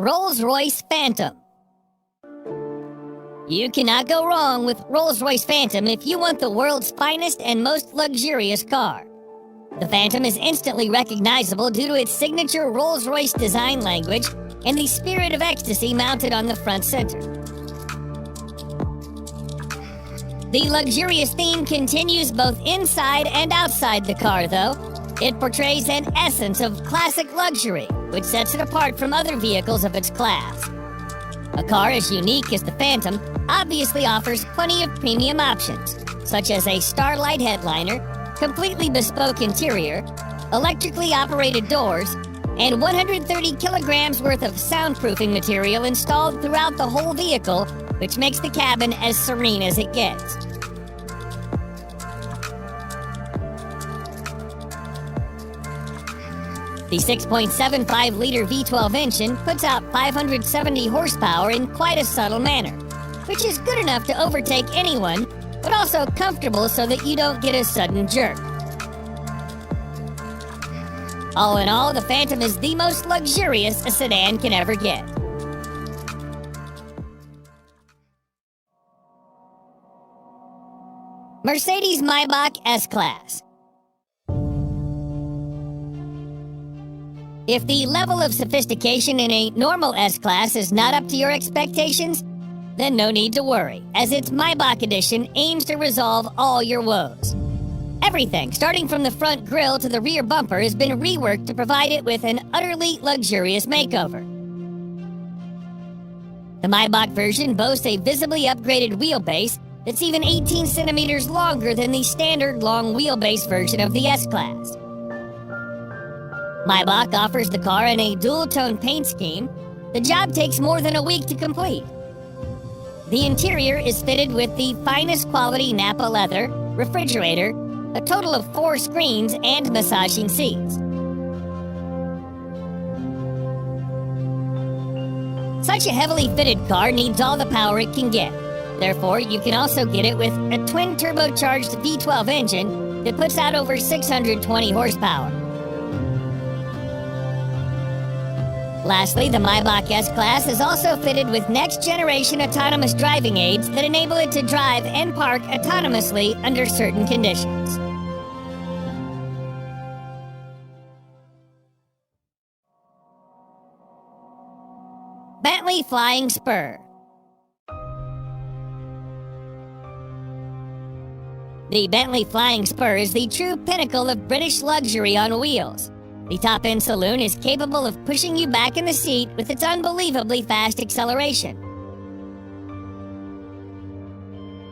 Rolls-Royce Phantom. You cannot go wrong with Rolls-Royce Phantom if you want the world's finest and most luxurious car. The Phantom is instantly recognizable due to its signature Rolls-Royce design language and the spirit of ecstasy mounted on the front center. The luxurious theme continues both inside and outside the car, though. It portrays an essence of classic luxury, which sets it apart from other vehicles of its class. A car as unique as the Phantom obviously offers plenty of premium options, such as a Starlight headliner, completely bespoke interior, electrically operated doors, and 130 kilograms worth of soundproofing material installed throughout the whole vehicle, which makes the cabin as serene as it gets. The 6.75-liter V12 engine puts out 570 horsepower in quite a subtle manner, which is good enough to overtake anyone, but also comfortable so that you don't get a sudden jerk. All in all, the Phantom is the most luxurious a sedan can ever get. Mercedes-Maybach S-Class. If the level of sophistication in a normal S-Class is not up to your expectations, then no need to worry, as its Maybach edition aims to resolve all your woes. Everything, starting from the front grille to the rear bumper, has been reworked to provide it with an utterly luxurious makeover. The Maybach version boasts a visibly upgraded wheelbase that's even 18 centimeters longer than the standard long wheelbase version of the S-Class. Maybach offers the car in a dual-tone paint scheme. The job takes more than a week to complete. The interior is fitted with the finest quality Nappa leather, refrigerator, a total of 4 screens, and massaging seats. Such a heavily fitted car needs all the power it can get. Therefore, you can also get it with a twin-turbocharged V12 engine that puts out over 620 horsepower. Lastly, the Maybach S-Class is also fitted with next-generation autonomous driving aids that enable it to drive and park autonomously under certain conditions. Bentley Flying Spur. The Bentley Flying Spur is the true pinnacle of British luxury on wheels. The top-end saloon is capable of pushing you back in the seat with its unbelievably fast acceleration.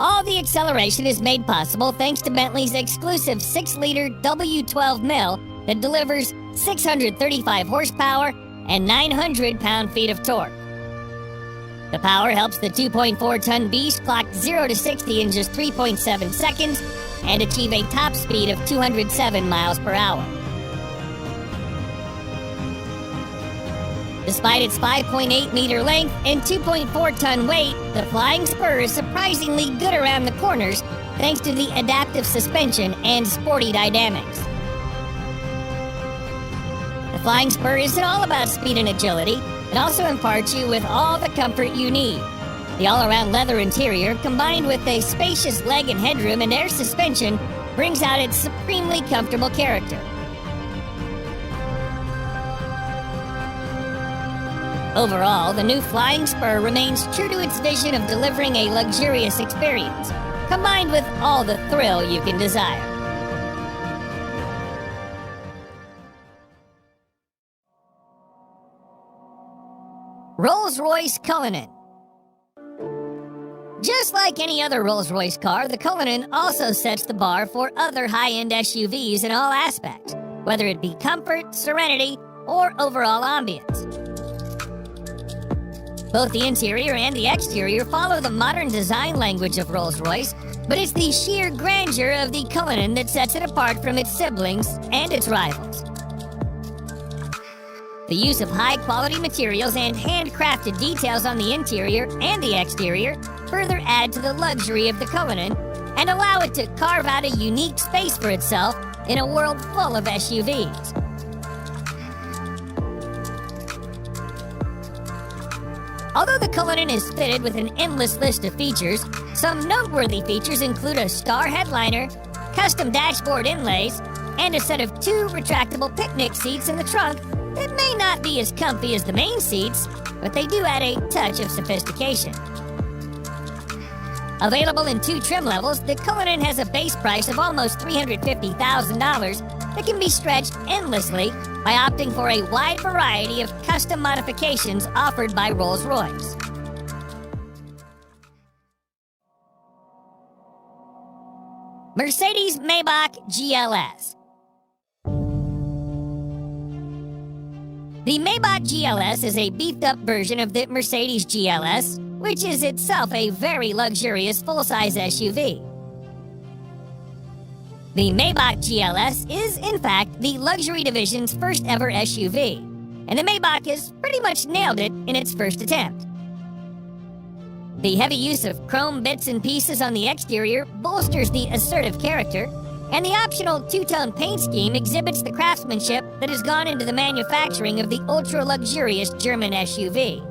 All the acceleration is made possible thanks to Bentley's exclusive 6-liter W12 mill that delivers 635 horsepower and 900 pound-feet of torque. The power helps the 2.4-ton beast clock 0 to 60 in just 3.7 seconds and achieve a top speed of 207 miles per hour. Despite its 5.8-meter length and 2.4-ton weight, the Flying Spur is surprisingly good around the corners thanks to the adaptive suspension and sporty dynamics. The Flying Spur isn't all about speed and agility. It also imparts you with all the comfort you need. The all-around leather interior, combined with a spacious leg and headroom and air suspension, brings out its supremely comfortable character. Overall, the new Flying Spur remains true to its vision of delivering a luxurious experience, combined with all the thrill you can desire. Rolls-Royce Cullinan. Just like any other Rolls-Royce car, the Cullinan also sets the bar for other high-end SUVs in all aspects, whether it be comfort, serenity, or overall ambience. Both the interior and the exterior follow the modern design language of Rolls-Royce, but it's the sheer grandeur of the Cullinan that sets it apart from its siblings and its rivals. The use of high-quality materials and handcrafted details on the interior and the exterior further add to the luxury of the Cullinan and allow it to carve out a unique space for itself in a world full of SUVs. Although the Cullinan is fitted with an endless list of features, some noteworthy features include a star headliner, custom dashboard inlays, and a set of 2 retractable picnic seats in the trunk that may not be as comfy as the main seats, but they do add a touch of sophistication. Available in 2 trim levels, the Cullinan has a base price of almost $350,000 that can be stretched endlessly by opting for a wide variety of custom modifications offered by Rolls-Royce. Mercedes-Maybach GLS. The Maybach GLS is a beefed-up version of the Mercedes GLS, which is itself a very luxurious full-size SUV. The Maybach GLS is, in fact, the luxury division's first ever SUV, and the Maybach has pretty much nailed it in its first attempt. The heavy use of chrome bits and pieces on the exterior bolsters the assertive character, and the optional 2-tone paint scheme exhibits the craftsmanship that has gone into the manufacturing of the ultra-luxurious German SUV.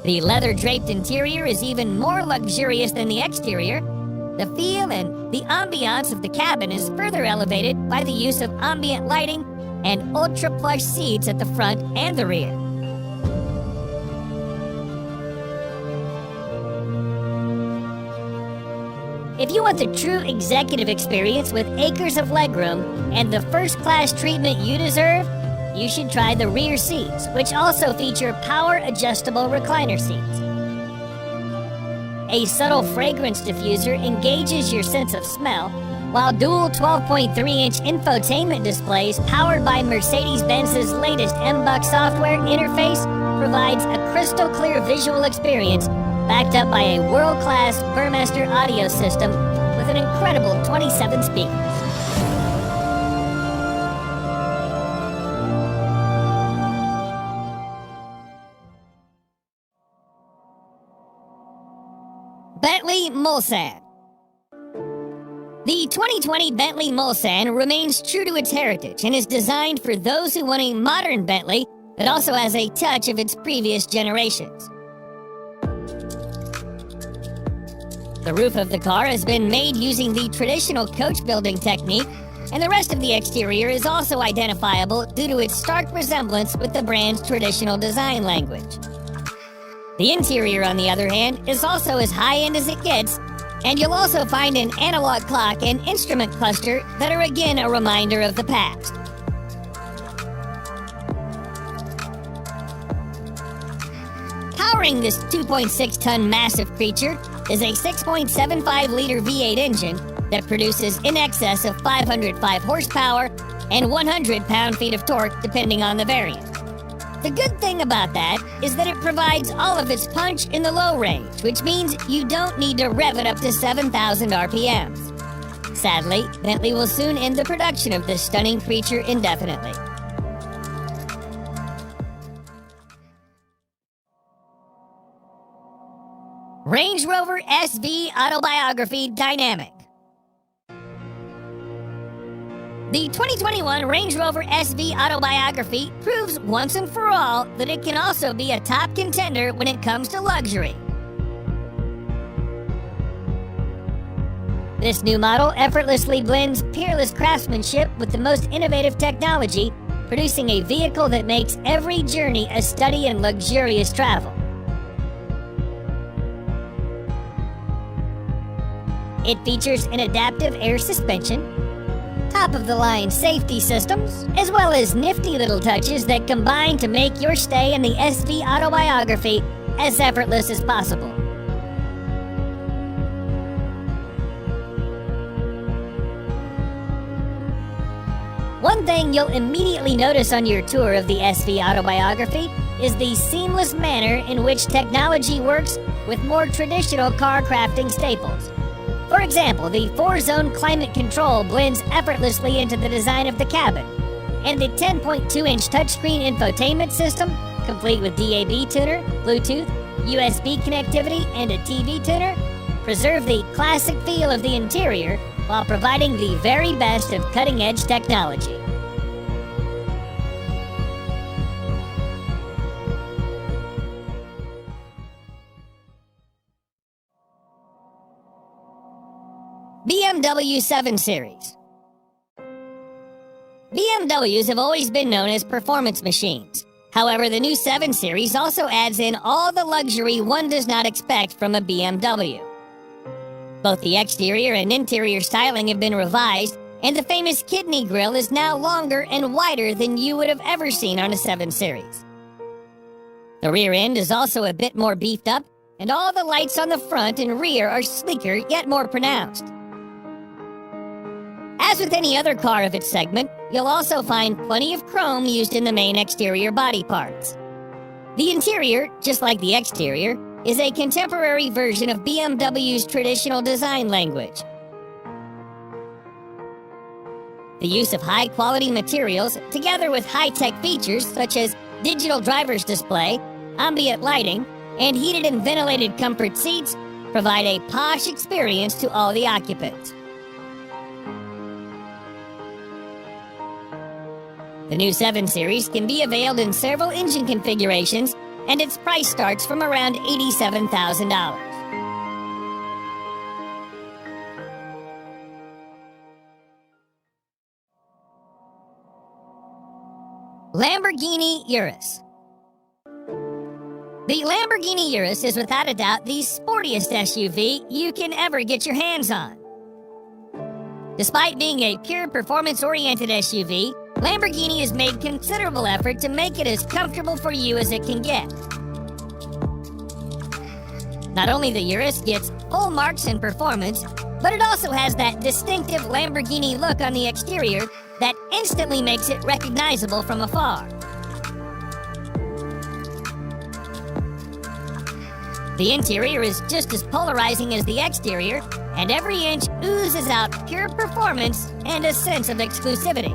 The leather-draped interior is even more luxurious than the exterior. The feel and the ambiance of the cabin is further elevated by the use of ambient lighting and ultra-plush seats at the front and the rear. If you want the true executive experience with acres of legroom and the first-class treatment you deserve, you should try the rear seats, which also feature power-adjustable recliner seats. A subtle fragrance diffuser engages your sense of smell, while dual 12.3-inch infotainment displays powered by Mercedes-Benz's latest MBUX software interface provides a crystal-clear visual experience backed up by a world-class Burmester audio system with an incredible 27 speakers. Bentley Mulsanne. The 2020 Bentley Mulsanne remains true to its heritage and is designed for those who want a modern Bentley that also has a touch of its previous generations. The roof of the car has been made using the traditional coach building technique, and the rest of the exterior is also identifiable due to its stark resemblance with the brand's traditional design language. The interior, on the other hand, is also as high-end as it gets, and you'll also find an analog clock and instrument cluster that are again a reminder of the past. Powering this 2.6-ton massive creature is a 6.75-liter V8 engine that produces in excess of 505 horsepower and 100 pound-feet of torque depending on the variant. The good thing about that is that it provides all of its punch in the low range, which means you don't need to rev it up to 7,000 RPMs. Sadly, Bentley will soon end the production of this stunning creature indefinitely. Range Rover SV Autobiography Dynamic. The 2021 Range Rover SV Autobiography proves once and for all that it can also be a top contender when it comes to luxury. This new model effortlessly blends peerless craftsmanship with the most innovative technology, producing a vehicle that makes every journey a study in luxurious travel. It features an adaptive air suspension, top-of-the-line safety systems, as well as nifty little touches that combine to make your stay in the SV Autobiography as effortless as possible. One thing you'll immediately notice on your tour of the SV Autobiography is the seamless manner in which technology works with more traditional car crafting staples. For example, the 4-zone climate control blends effortlessly into the design of the cabin, and the 10.2-inch touchscreen infotainment system, complete with DAB tuner, Bluetooth, USB connectivity, and a TV tuner, preserve the classic feel of the interior while providing the very best of cutting-edge technology. BMW 7 Series. BMWs have always been known as performance machines. However, the new 7 Series also adds in all the luxury one does not expect from a BMW. Both the exterior and interior styling have been revised, and the famous kidney grille is now longer and wider than you would have ever seen on a 7 Series. The rear end is also a bit more beefed up, and all the lights on the front and rear are sleeker yet more pronounced. As with any other car of its segment, you'll also find plenty of chrome used in the main exterior body parts. The interior, just like the exterior, is a contemporary version of BMW's traditional design language. The use of high-quality materials, together with high-tech features such as digital driver's display, ambient lighting, and heated and ventilated comfort seats, provide a posh experience to all the occupants. The new 7 Series can be availed in several engine configurations, and its price starts from around $87,000. Lamborghini Urus. The Lamborghini Urus is without a doubt the sportiest SUV you can ever get your hands on. Despite being a pure performance-oriented SUV, Lamborghini has made considerable effort to make it as comfortable for you as it can get. Not only the Urus gets full marks in performance, but it also has that distinctive Lamborghini look on the exterior that instantly makes it recognizable from afar. The interior is just as polarizing as the exterior, and every inch oozes out pure performance and a sense of exclusivity.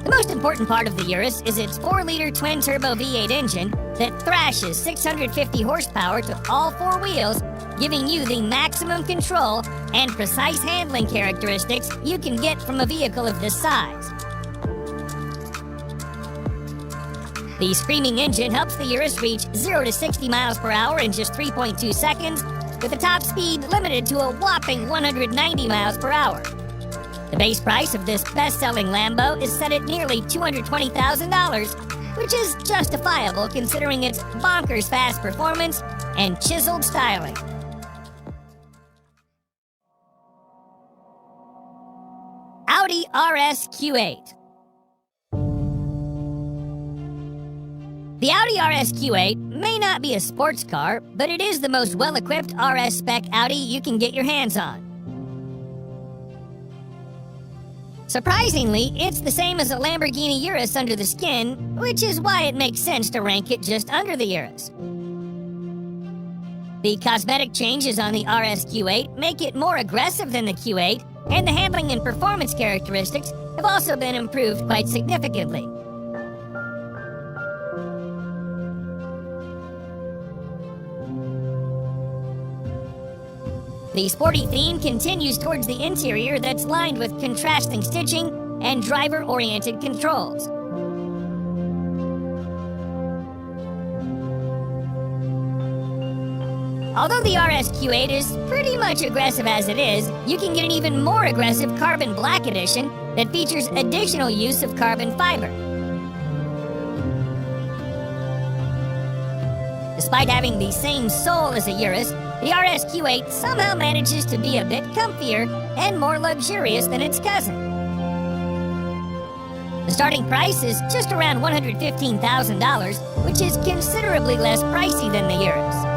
The most important part of the Urus is its 4-liter twin-turbo V8 engine that thrashes 650 horsepower to all 4 wheels, giving you the maximum control and precise handling characteristics you can get from a vehicle of this size. The screaming engine helps the Urus reach 0 to 60 miles per hour in just 3.2 seconds, with a top speed limited to a whopping 190 miles per hour. The base price of this best-selling Lambo is set at nearly $220,000, which is justifiable considering its bonkers fast performance and chiseled styling. Audi RS Q8. The Audi RS Q8 may not be a sports car, but it is the most well-equipped RS spec Audi you can get your hands on. Surprisingly, it's the same as a Lamborghini Urus under the skin, which is why it makes sense to rank it just under the Urus. The cosmetic changes on the RS Q8 make it more aggressive than the Q8, and the handling and performance characteristics have also been improved quite significantly. The sporty theme continues towards the interior that's lined with contrasting stitching and driver-oriented controls. Although the RS Q8 is pretty much aggressive as it is, you can get an even more aggressive Carbon Black edition that features additional use of carbon fiber. Despite having the same soul as a Urus, the RS Q8 somehow manages to be a bit comfier and more luxurious than its cousin. The starting price is just around $115,000, which is considerably less pricey than the Urus.